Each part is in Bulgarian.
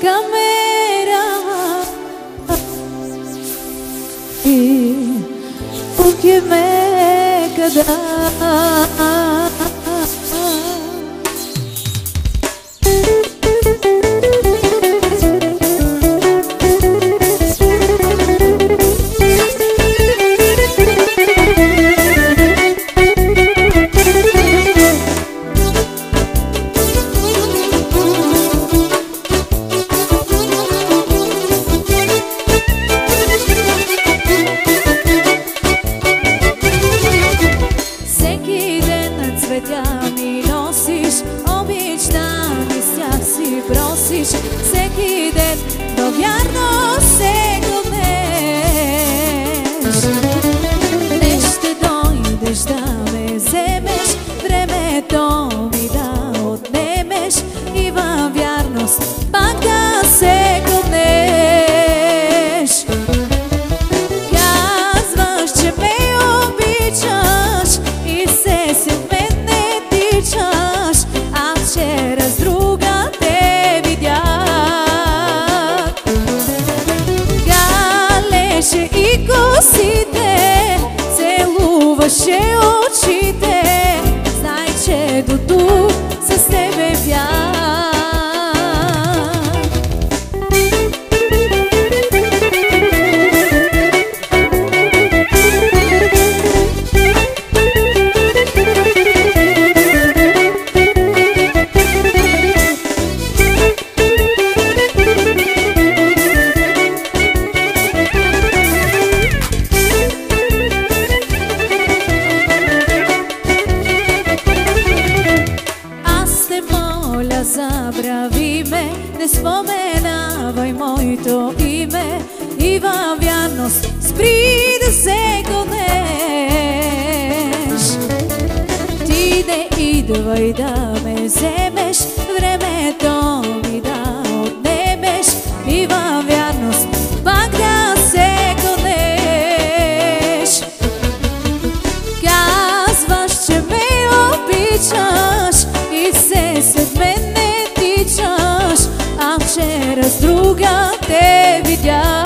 камера и porque me queda. Всеки ден, но вярно се гонеш. Не ще дойдеш да ме вземеш, времето ми да отнемеш и във вярност пак да се гонеш. Казваш, че ме обичаш и се след мен не тичаш, а вчера с друга те видях. Галеше и косите, целуваше очите, знай, че до тук с тебе бях. Забрави ме, не споменавай моето име и във вярност спри да се гонеш. Ти не идвай да ме вземеш, времето ми да отнемеш и във вярност пак да се гонеш. Казваш, че ме обичаш и се след мен а вчера с друга те видях.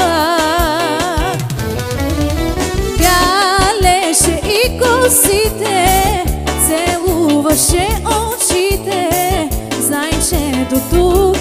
Галеше и косите, целуваше очите, знай, че до тук